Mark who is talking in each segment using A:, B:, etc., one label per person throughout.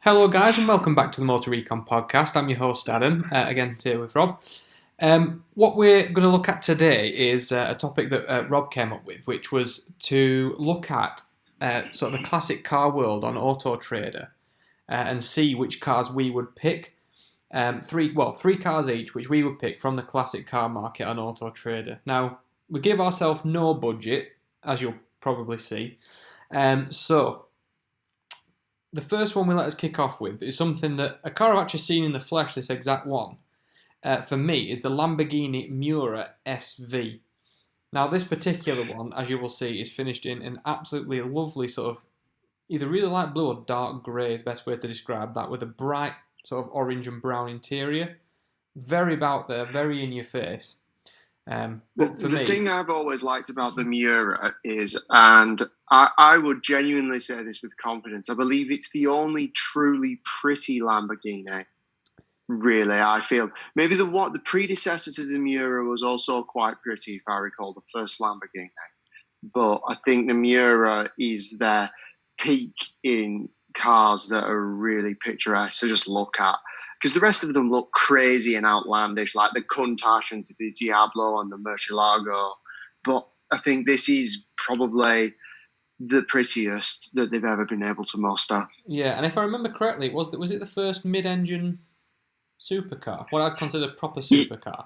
A: Hello, guys, and welcome back to the Motor Recon podcast. I'm your host, Adam, again here with Rob. What we're going to look at today is a topic that Rob came up with, which was to look at sort of the classic car world on Autotrader and see which cars we would pick. Three cars each, which we would pick from the classic car market on Autotrader. Now, we give ourselves no budget, as you'll probably see. So the first one we let us kick off with is something that a car I've actually seen in the flesh, this exact one, for me, is the Lamborghini Miura Sv. Now, this particular one, as you will see, is finished in an absolutely lovely sort of either really light blue or dark grey is the best way to describe that, with a bright sort of orange and brown interior. Very out there, very in your face.
B: But for the thing I've always liked about the Miura is, and I would genuinely say this with confidence, I believe it's the only truly pretty Lamborghini. Really, I feel maybe the predecessor to the Miura was also quite pretty, if I recall, the first Lamborghini. But I think the Miura is their peak in cars that are really picturesque to just look at. Because the rest of them look crazy and outlandish, like the Countach and the Diablo and the Murcielago. But I think this is probably the prettiest that they've ever been able to muster.
A: Yeah, and if I remember correctly, was it the first mid-engine supercar? What I'd consider a proper supercar.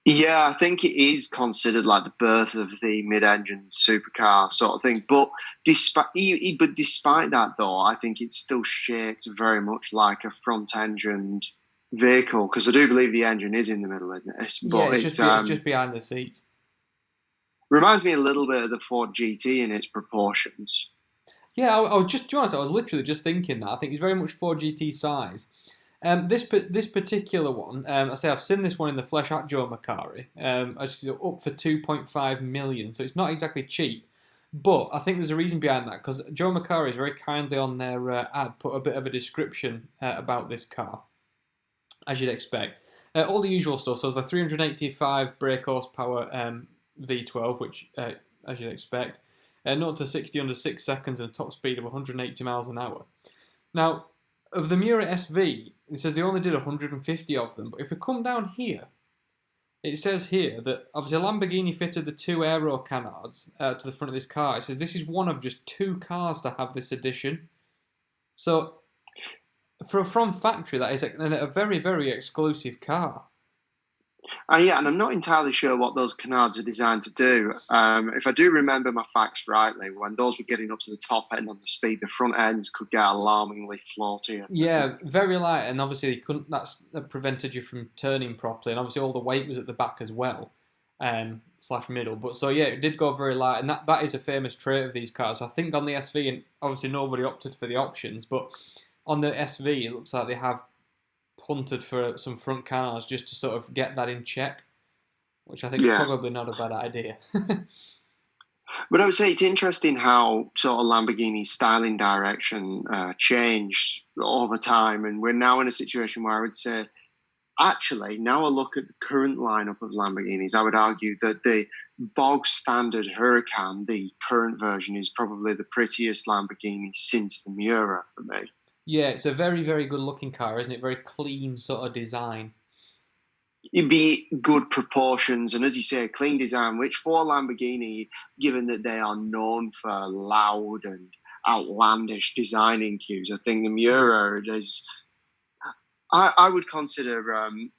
B: Yeah, I think it is considered like the birth of the mid-engine supercar sort of thing. But despite that, though, I think it's still shaped very much like a front-engined vehicle, because I do believe the engine is in the middle of this. But
A: it's just behind the seat.
B: Reminds me a little bit of the Ford GT in its proportions.
A: Yeah, I was just, to be honest, I was literally just thinking that. I think it's very much Ford GT size. This particular one, I've seen this one in the flesh at Joe Macari. It's up for 2.5 million, so it's not exactly cheap. But I think there's a reason behind that, because Joe Macari is very kindly on their ad put a bit of a description about this car, as you'd expect. All the usual stuff. So the 385 brake horsepower V12, which, as you'd expect, 0 to 60 under 6 seconds and a top speed of 180 miles an hour. Now, of the Miura SV, it says they only did 150 of them. But if we come down here, it says here that obviously Lamborghini fitted the two aero canards to the front of this car. It says this is one of just 2 cars to have this edition. So, from factory, that is a very, very exclusive car.
B: Yeah, and I'm not entirely sure what those canards are designed to do. If I do remember my facts rightly, when those were getting up to the top end on the speed, the front ends could get alarmingly floaty.
A: Yeah, very light, and obviously that prevented you from turning properly, and obviously all the weight was at the back as well, / middle. But so yeah, it did go very light, and that is a famous trait of these cars. I think on the SV, and obviously nobody opted for the options, but on the SV, it looks like they have punted for some front canards just to sort of get that in check, which I think is probably not a bad idea.
B: But I would say it's interesting how sort of Lamborghini's styling direction changed over time, and we're now in a situation where I would say, actually, now I look at the current lineup of Lamborghinis, I would argue that the bog standard Huracan, the current version, is probably the prettiest Lamborghini since the Miura for me.
A: Yeah, it's a very, very good-looking car, isn't it? Very clean sort of design.
B: It'd be good proportions, and as you say, clean design, which for Lamborghini, given that they are known for loud and outlandish designing cues, I think the Miura is, I would consider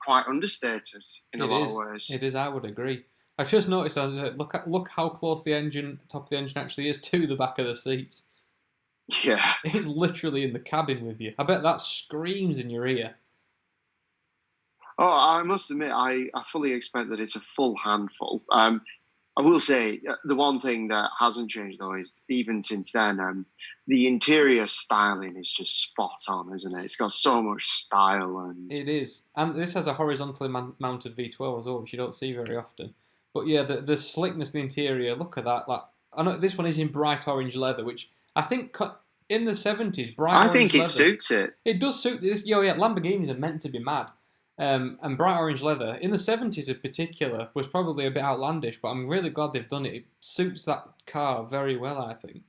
B: quite understated in a lot of ways.
A: It is, I would agree. I've just noticed, look how close the top of the engine actually is to the back of the seats.
B: Yeah.
A: It's literally in the cabin with you. I bet that screams in your ear.
B: Oh, I must admit, I fully expect that it's a full handful. I will say, the one thing that hasn't changed, though, is even since then, the interior styling is just spot on, isn't it? It's got so much style.
A: It is. And this has a horizontally mounted V12 as well, which you don't see very often. But yeah, the slickness of the interior, look at that. Like, I know this one is in bright orange leather, which I think in the 70s, bright orange leather.
B: I think it suits it.
A: It does suit this. Yeah, Lamborghinis are meant to be mad. And bright orange leather, in the 70s in particular, was probably a bit outlandish, but I'm really glad they've done it. It suits that car very well, I think.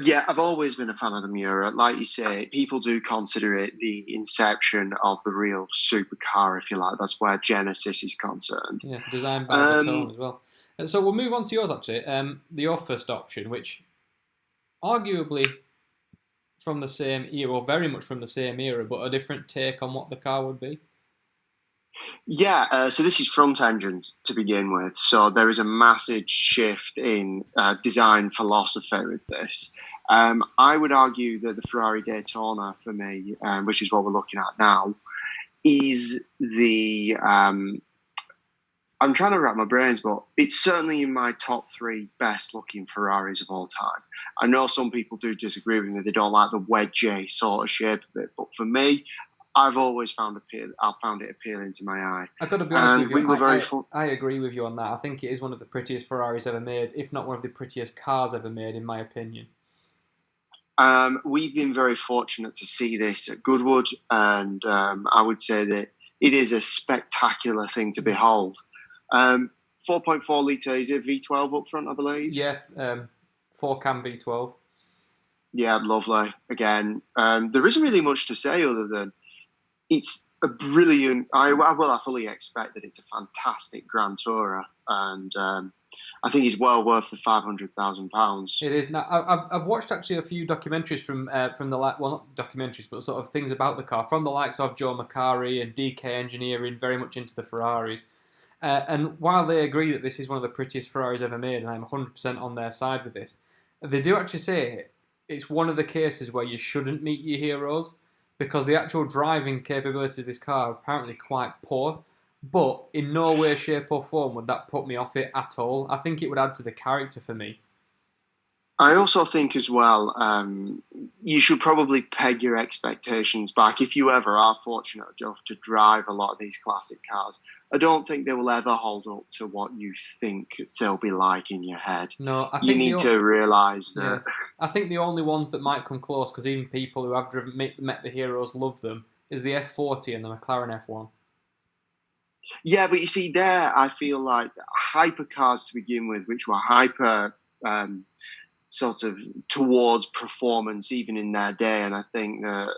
B: Yeah, I've always been a fan of the Miura. Like you say, people do consider it the inception of the real supercar, if you like. That's where Genesis is concerned.
A: Yeah, designed by Daytona as well. So we'll move on to yours, actually. Your first option, which arguably from the same era, or very much from the same era, but a different take on what the car would be.
B: Yeah, so this is front engine to begin with. So there is a massive shift in design philosophy with this. I would argue that the Ferrari Daytona, for me, which is what we're looking at now, is the... I'm trying to wrap my brains, but it's certainly in my top 3 best-looking Ferraris of all time. I know some people do disagree with me. They don't like the wedge sort of shape of it. But for me, I've always found it appealing to my eye.
A: I've got to be honest with you. I agree with you on that. I think it is one of the prettiest Ferraris ever made, if not one of the prettiest cars ever made, in my opinion.
B: We've been very fortunate to see this at Goodwood, and I would say that it is a spectacular thing to behold. 4.4 litre, is it V12 up front, I believe?
A: Yeah, 4-cam V12.
B: Yeah, lovely. Again, there isn't really much to say other than it's a brilliant... I fully expect that it's a fantastic Grand Tourer, and I think it's well worth the £500,000.
A: It is. Now, I've watched actually a few documentaries from the not documentaries, but sort of things about the car from the likes of Joe Macari and DK Engineering, very much into the Ferraris. And while they agree that this is one of the prettiest Ferraris ever made, and I'm 100% on their side with this, they do actually say it's one of the cases where you shouldn't meet your heroes, because the actual driving capabilities of this car are apparently quite poor. But in no way, shape or form would that put me off it at all. I think it would add to the character for me.
B: I also think as well, you should probably peg your expectations back. If you ever are fortunate enough to drive a lot of these classic cars, I don't think they will ever hold up to what you think they'll be like in your head.
A: No, I think
B: you need to realise that.
A: Yeah, I think the only ones that might come close, because even people who have met the heroes love them, is the F40 and the McLaren F1.
B: Yeah, but you see there, I feel like hypercars to begin with, which were hyper sort of towards performance even in their day, and I think that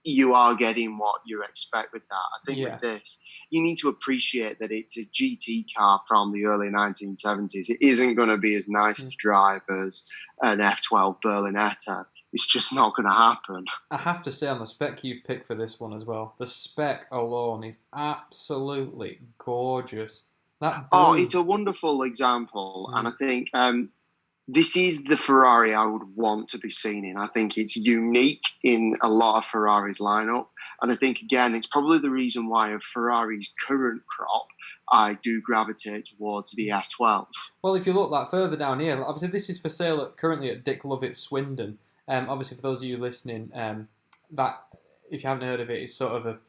B: you are getting what you expect with that. I think with this, you need to appreciate that it's a GT car from the early 1970s. It isn't going to be as nice to drive as an F12 Berlinetta. It's just not going to happen.
A: I have to say, on the spec you've picked for this one as well, the spec alone is absolutely gorgeous.
B: It's a wonderful example, and I think this is the Ferrari I would want to be seen in. I think it's unique in a lot of Ferrari's lineup, and I think, again, it's probably the reason why of Ferrari's current crop, I do gravitate towards the F12.
A: Well, if you look like further down here, obviously this is for sale currently at Dick Lovett Swindon. Obviously, for those of you listening, that if you haven't heard of it, it's sort of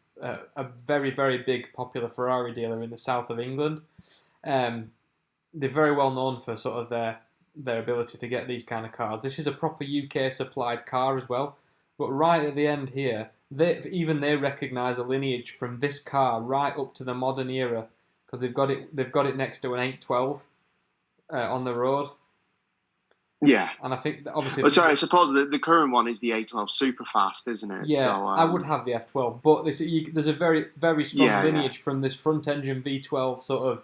A: a very, very big popular Ferrari dealer in the south of England. They're very well known for sort of their ability to get these kind of cars. This is a proper UK supplied car as well. But right at the end here, they recognise a lineage from this car right up to the modern era, because they've got it next to an 812 on the road.
B: Yeah,
A: and I think that obviously.
B: I suppose the current one is the 812 Superfast, isn't it?
A: Yeah, so, I would have the F12, but there's a very, very strong lineage from this front-engine V12 sort of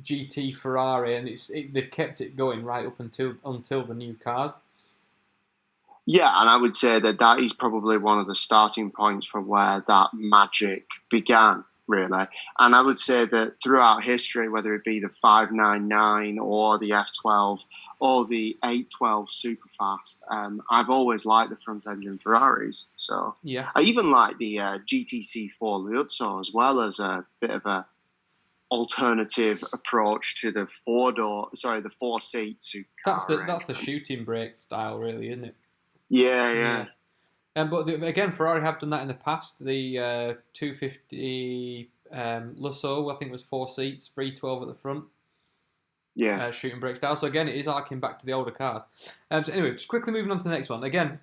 A: GT Ferrari, and they've kept it going right up until the new cars.
B: Yeah, and I would say that is probably one of the starting points for where that magic began, really. And I would say that throughout history, whether it be the 599 or the F12 or the 812 Superfast, I've always liked the front-engine Ferraris. So
A: yeah,
B: I even like the GTC 4 Liuzzo as well, as a bit of a alternative approach to the the 4-seat Supercar.
A: That's the shooting brake style, really, isn't it?
B: Yeah.
A: But again, Ferrari have done that in the past. The 250 Lusso, I think, was 4 seats, 312 at the front.
B: Yeah.
A: Shooting brake style. So again, it is harking back to the older cars. So anyway, just quickly moving on to the next one. Again,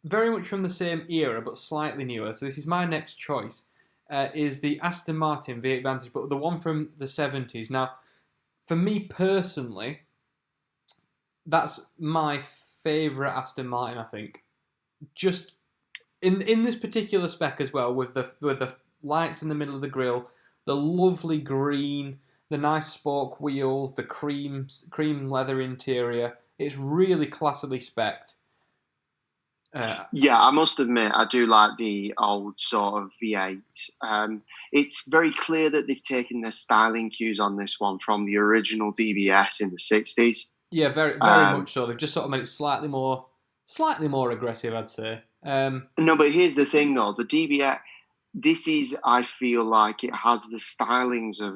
A: very much from the same era, but slightly newer. So this is my next choice. Is the Aston Martin V8 Vantage, but the one from the 70s. Now, for me personally, that's my favourite Aston Martin, I think. Just in this particular spec as well, with the lights in the middle of the grille, the lovely green, the nice spoke wheels, the cream leather interior. It's really classically spec'd.
B: Yeah, I must admit, I do like the old sort of V8. It's very clear that they've taken their styling cues on this one from the original DBS in the 60s.
A: Yeah, very much so. They've just sort of made it slightly more aggressive, I'd say.
B: No, but here's the thing, though. The DBS, this is, I feel like it has the stylings of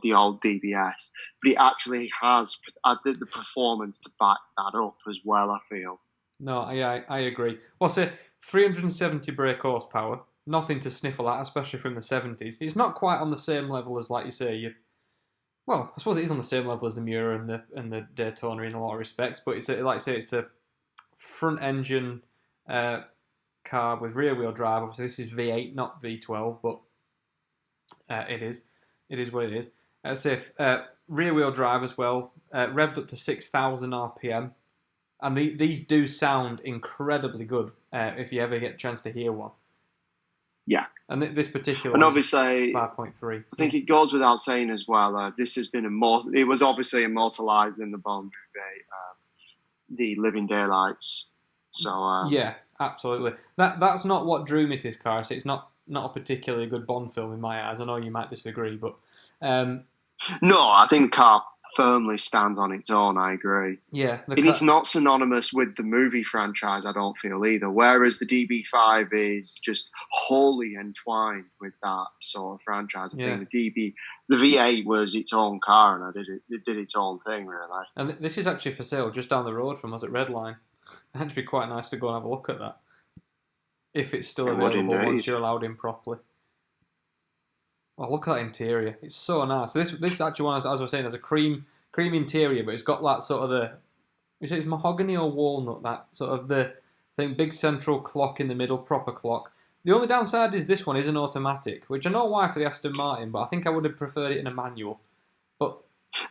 B: the old DBS, but it actually has the performance to back that up as well, I feel.
A: No, I agree. Well, say 370 brake horsepower, nothing to sniffle at, especially from the 70s. It's not quite on the same level as, like you say, I suppose it is on the same level as the Miura and the Daytona in a lot of respects, but it's it's a front engine car with rear wheel drive. Obviously, this is V8, not V12, but it is what it is. Say rear wheel drive as well, revved up to 6,000 RPM. And these do sound incredibly good if you ever get a chance to hear one.
B: Yeah.
A: And this particular
B: one,
A: and
B: obviously
A: 5.3.
B: I think it goes without saying as well, this has been it was obviously immortalised in the Bond the Living Daylights. So
A: yeah, absolutely. That's not what drew me to this car. So it's not a particularly good Bond film in my eyes. I know you might disagree, but
B: no, I think the car firmly stands on its own. I agree.
A: Yeah,
B: it's not synonymous with the movie franchise, I don't feel either. Whereas the DB5 is just wholly entwined with that sort of franchise. I think the V8 was its own car, and it did its own thing, really.
A: And this is actually for sale just down the road from us at Redline. It'd be quite nice to go and have a look at that, if it's still available once you're allowed in properly. Oh, look at that interior. It's so nice. This is actually one, as I was saying, has a cream interior, but it's got that sort of you say it's mahogany or walnut, that sort of the thing, big central clock in the middle, proper clock. The only downside is this one is an automatic, which I know why for the Aston Martin, but I think I would have preferred it in a manual.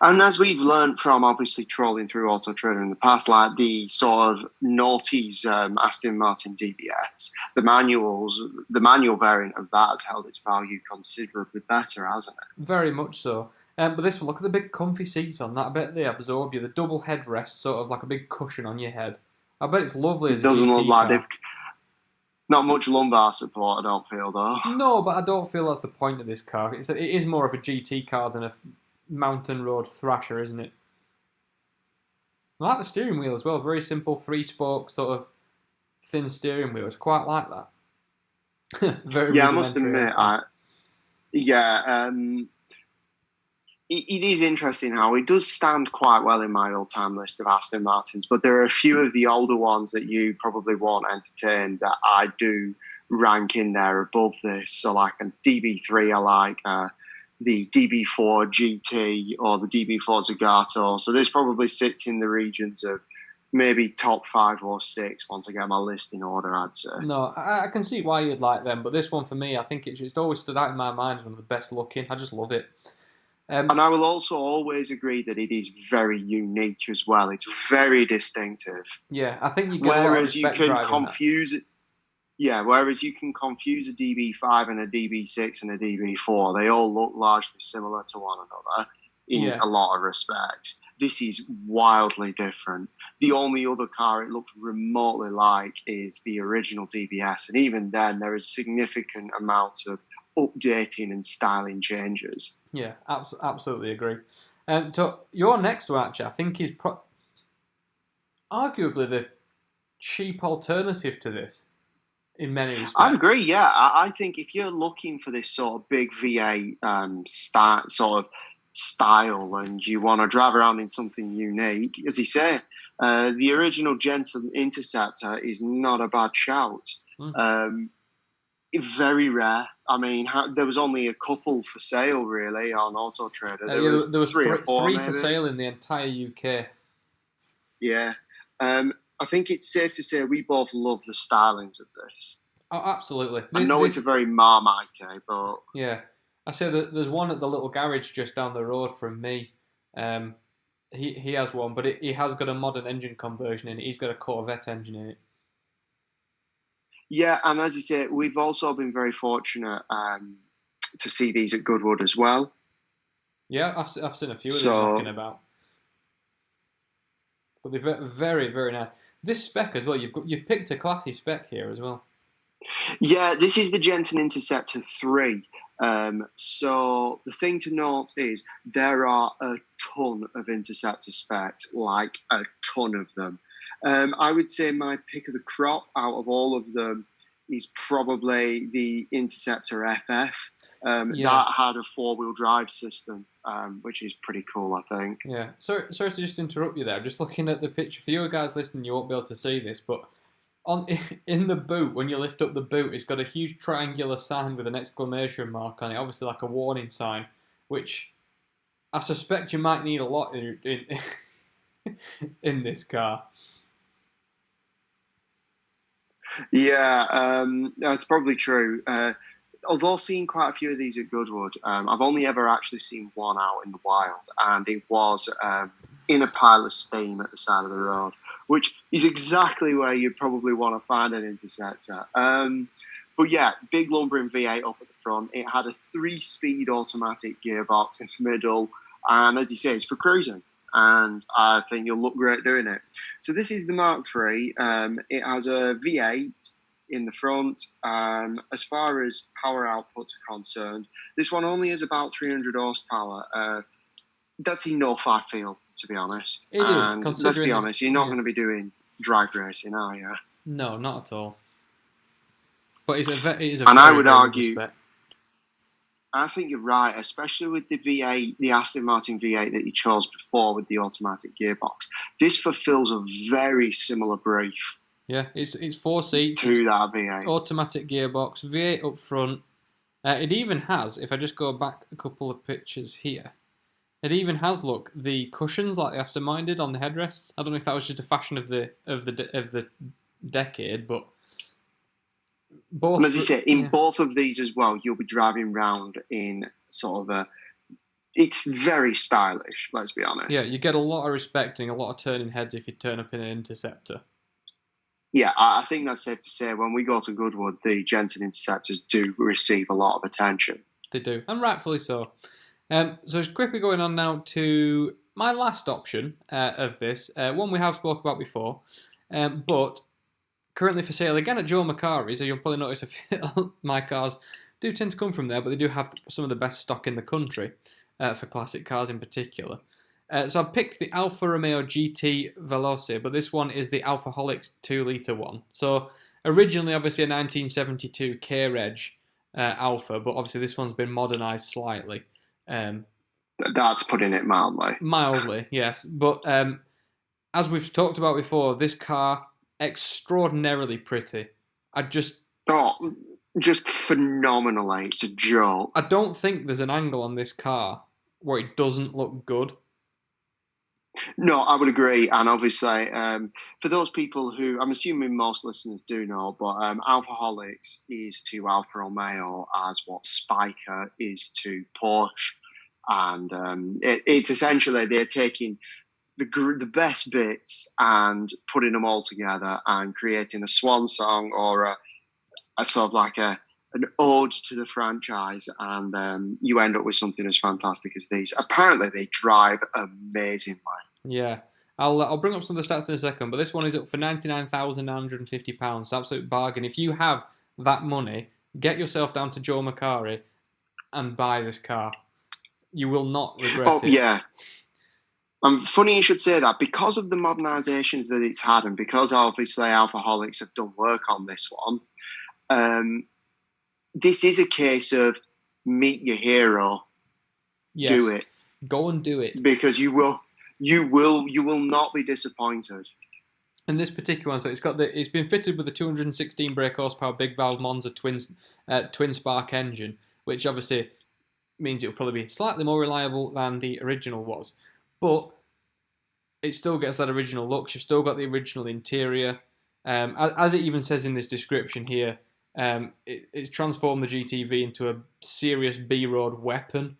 B: And as we've learned from obviously trolling through Autotrader in the past, like the sort of noughties Aston Martin Dbs, the manual variant of that has held its value considerably better, hasn't it?
A: Very much so. But this one, look at the big comfy seats on that. I bet they absorb you. The double headrest, sort of like a big cushion on your head. I bet it's lovely as a GT car. It doesn't look like they've...
B: Not much lumbar support, I don't feel, though.
A: No, but I don't feel that's the point of this car. It is more of a GT car than a mountain road thrasher, isn't it? I like the steering wheel as well. Very simple, 3-spoke, sort of thin steering wheel. It's quite like that. Very
B: I must admit, it is interesting how it does stand quite well in my all-time list of Aston Martins, but there are a few of the older ones that you probably won't entertain that I do rank in there above this. So like a DB3, I like the DB4 GT or the DB4 Zagato. So this probably sits in the regions of maybe top 5 or 6 once I get my list in order, I'd say.
A: No, I can see why you'd like them, but this one for me, I think it's always stood out in my mind as one of the best looking. I just love it.
B: And I will also always agree that it is very unique as well. It's very distinctive.
A: Yeah, I think you get a lot of respect driving that.
B: Yeah, whereas you can confuse a DB5 and a DB6 and a DB4. They all look largely similar to one another in a lot of respects. This is wildly different. The only other car it looks remotely like is the original DBS, and even then there is significant amounts of updating and styling changes.
A: Yeah, absolutely agree. So your next one, actually, I think is arguably the cheap alternative to this in many respects.
B: I agree, yeah. I think if you're looking for this sort of big V8 sort of style and you want to drive around in something unique, as you say, the original Jensen Interceptor is not a bad shout. Very rare. I mean, there was only a couple for sale, really, on Autotrader.
A: There was three for sale in the entire UK.
B: Yeah. I think it's safe to say we both love the stylings of this.
A: Oh, absolutely.
B: I know it's a very Marmite, but...
A: Yeah. I say that there's one at the little garage just down the road from me. He has one, but he has got a modern engine conversion in it. He's got a Corvette engine in it.
B: Yeah, and as you say, we've also been very fortunate to see these at Goodwood as well.
A: Yeah, I've seen a few of these knocking about. But they're very, very nice. This spec as well, you've picked a classy spec here as well.
B: Yeah, this is the Jensen Interceptor 3. So the thing to note is there are a ton of Interceptor specs, like a ton of them. I would say my pick of the crop out of all of them is probably the Interceptor FF. That had a 4-wheel drive system, which is pretty cool, I think.
A: Yeah. Sorry to just interrupt you there. I'm just looking at the picture. For you guys listening, you won't be able to see this, but in the boot, when you lift up the boot, it's got a huge triangular sign with an exclamation mark on it, obviously like a warning sign, which I suspect you might need a lot in this car.
B: Yeah, that's probably true. Although seeing quite a few of these at Goodwood, I've only ever actually seen one out in the wild, and it was in a pile of steam at the side of the road, which is exactly where you'd probably want to find an Interceptor. But yeah, big lumbering V8 up at the front. It had a 3-speed automatic gearbox in the middle, and as you say, it's for cruising. And I think you'll look great doing it. So this is the Mark III. It has a V8 in the front. As far as power outputs are concerned, this one only has about 300 horsepower. That's enough, I feel, to be honest.
A: It is.
B: Let's be honest, you're not going to be doing drag racing, are you?
A: No, not at all. But it is a
B: and
A: very,
B: I would argue,
A: spec.
B: I think you're right, especially with the V8, the Aston Martin V8 that you chose before with the automatic gearbox. This fulfills a very similar brief.
A: Yeah, it's 4 seats.
B: To that V8.
A: Automatic gearbox, V8 up front. It even has, if I just go back a couple of pictures here, it even has, look, the cushions like the Aston Martin did on the headrests. I don't know if that was just a fashion of the decade, but both.
B: And as you say, in both of these as well, you'll be driving round in sort of it's very stylish, let's be honest.
A: Yeah, you get a lot of respecting, a lot of turning heads if you turn up in an Interceptor.
B: Yeah, I think that's safe to say. When we go to Goodwood, the Jensen Interceptors do receive a lot of attention.
A: They do, and rightfully so. So just quickly going on now to my last option of this, one we have spoke about before, but currently for sale again at Joe Macari's. So you'll probably notice my cars do tend to come from there, but they do have some of the best stock in the country for classic cars in particular. So I've picked the Alfa Romeo GT Veloce, but this one is the Alfaholics 2-litre one. So originally, obviously, a 1972 K-Reg Alfa, but obviously this one's been modernised slightly.
B: That's putting it mildly.
A: Mildly, yes. But as we've talked about before, this car, extraordinarily pretty.
B: Just phenomenally. It's a joke.
A: I don't think there's an angle on this car where it doesn't look good.
B: No, I would agree. And obviously, for those people who, I'm assuming most listeners do know, but Alfaholics is to Alfa Romeo as what Spiker is to Porsche. And it's essentially they're taking the best bits and putting them all together and creating a swan song or a sort of like an ode to the franchise, and you end up with something as fantastic as these. Apparently, they drive amazingly.
A: Yeah, I'll bring up some of the stats in a second, but this one is up for £99,950. Absolute bargain. If you have that money, get yourself down to Joe Macari and buy this car. You will not regret it.
B: Yeah. Funny you should say that. Because of the modernisations that it's had, and because obviously Alfaholics have done work on this one, this is a case of meet your hero.
A: Yes.
B: Do it.
A: Go and do it.
B: Because you will not be disappointed.
A: And this particular one, so it's been fitted with a 216 brake horsepower big valve Monza twin spark engine, which obviously means it'll probably be slightly more reliable than the original was. But it still gets that original look. You've still got the original interior. As it even says in this description here, it's transformed the GTV into a serious B-road weapon.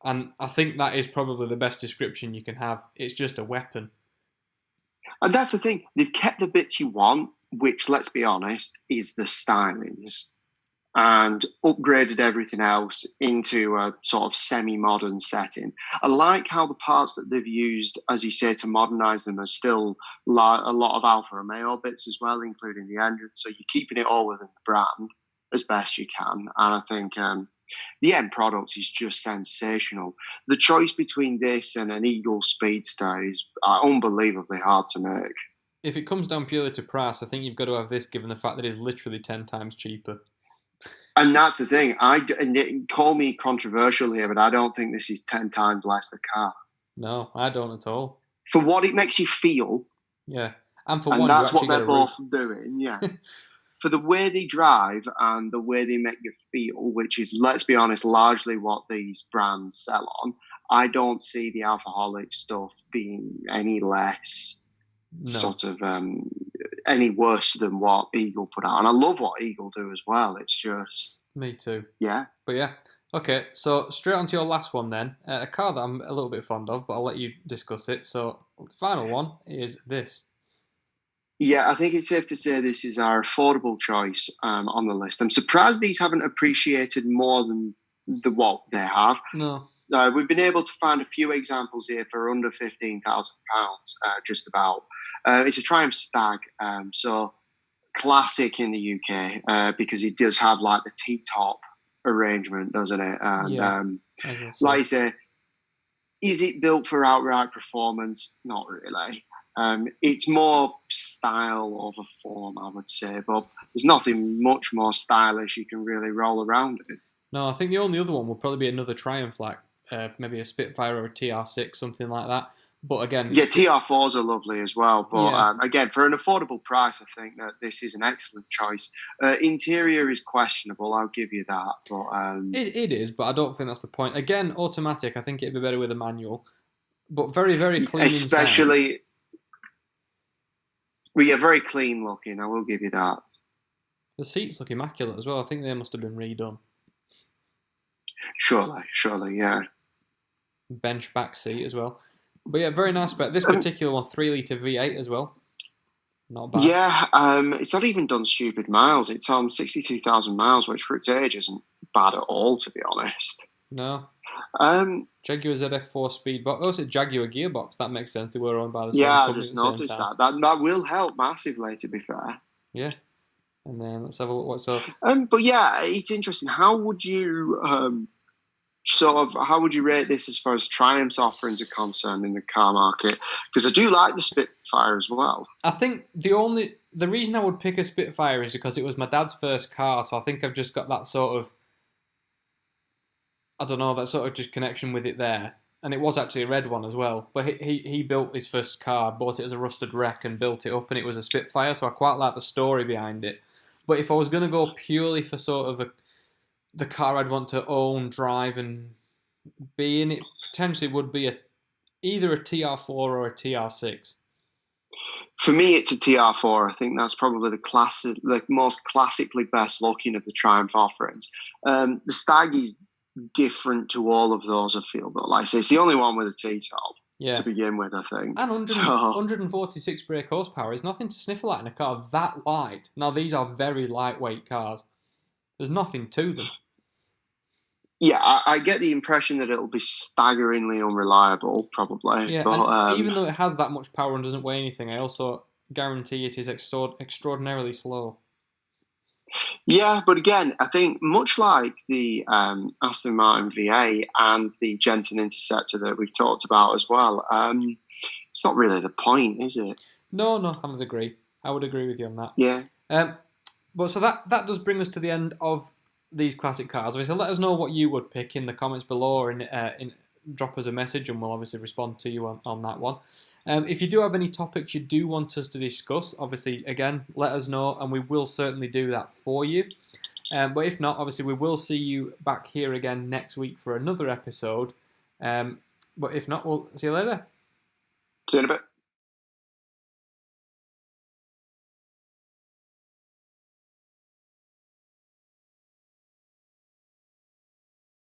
A: And I think that is probably the best description you can have. It's just a weapon.
B: And that's the thing. They've kept the bits you want, which, let's be honest, is the stylings, and upgraded everything else into a sort of semi-modern setting. I like how the parts that they've used, as you say, to modernise them are still a lot of Alfa Romeo bits as well, including the engine. So you're keeping it all within the brand as best you can. And I think the end product is just sensational. The choice between this and an Eagle Speedster is unbelievably hard to make.
A: If it comes down purely to price, I think you've got to have this, given the fact that it's literally 10 times cheaper.
B: And that's the thing. Call me controversial here, but I don't think this is 10 times less the car.
A: No, I don't at all.
B: For what it makes you feel.
A: Yeah.
B: And that's what they're both doing, yeah. For the way they drive and the way they make you feel, which is, let's be honest, largely what these brands sell on, I don't see the Alfaholic stuff being any less any worse than what Eagle put out. And I love what Eagle do as well. It's just...
A: Me too.
B: Yeah.
A: But yeah. Okay, so straight on to your last one then. A car that I'm a little bit fond of, but I'll let you discuss it. So the final one is this.
B: Yeah, I think it's safe to say this is our affordable choice on the list. I'm surprised these haven't appreciated more than what they have.
A: No.
B: We've been able to find a few examples here for under £15,000, just about. It's a Triumph Stag, so classic in the UK because it does have like the T-top arrangement, doesn't it? And like I say, is it built for outright performance? Not really. It's more style over form, I would say, but there's nothing much more stylish you can really roll around it.
A: No, I think the only other one would probably be another Triumph, like maybe a Spitfire or a TR6, something like that. But again...
B: Yeah, TR4s are lovely as well. But again, for an affordable price, I think that this is an excellent choice. Interior is questionable, I'll give you that. But
A: It is, but I don't think that's the point. Again, automatic, I think it'd be better with a manual. But very, very clean
B: especially...
A: inside.
B: Well, yeah, very clean looking, I will give you that.
A: The seats look immaculate as well. I think they must have been redone.
B: Surely, yeah.
A: Bench back seat as well. But yeah, very nice spec. This particular one, 3-litre V8 as well. Not bad.
B: Yeah, it's not even done stupid miles. It's on 62,000 miles, which for its age isn't bad at all, to be honest.
A: No. Jaguar ZF4 Speedbox. Oh, it's a Jaguar gearbox. That makes sense. They were owned by the same company.
B: Yeah, I just noticed that. That will help massively, to be fair.
A: Yeah. And then let's have a look. What's up?
B: But yeah, it's interesting. How would you how would you rate this as far as Triumph's offerings are concerned in the car market? Because I do like the Spitfire as well.
A: I think the reason I would pick a Spitfire is because it was my dad's first car, so I think I've just got that sort of, I don't know, that sort of just connection with it there. And it was actually a red one as well. But he built his first car, bought it as a rusted wreck and built it up, and it was a Spitfire, so I quite like the story behind it. But if I was going to go purely for sort of the car I'd want to own, drive, and be in, it potentially would be either a TR4 or a TR6.
B: For me, it's a TR4. I think that's probably the most classically best looking of the Triumph offerings. The Stag is different to all of those, I feel, but like I say, it's the only one with a T-top to begin with, I think.
A: And 146 brake horsepower is nothing to sniffle at in a car that light. Now, these are very lightweight cars. There's nothing to them.
B: Yeah, I get the impression that it'll be staggeringly unreliable, probably.
A: Yeah,
B: but,
A: and even though it has that much power and doesn't weigh anything, I also guarantee it is extraordinarily slow.
B: Yeah, but again, I think much like the Aston Martin V8 and the Jensen Interceptor that we've talked about as well, it's not really the point, is it?
A: No, I would agree. I would agree with you on that.
B: Yeah.
A: But so that does bring us to the end of these classic cars. Obviously, let us know what you would pick in the comments below, or drop us a message, and we'll obviously respond to you on that one. If you do have any topics you do want us to discuss, obviously, again, let us know, and we will certainly do that for you. But if not, obviously, we will see you back here again next week for another episode. But if not, we'll see you later.
B: See you in a bit.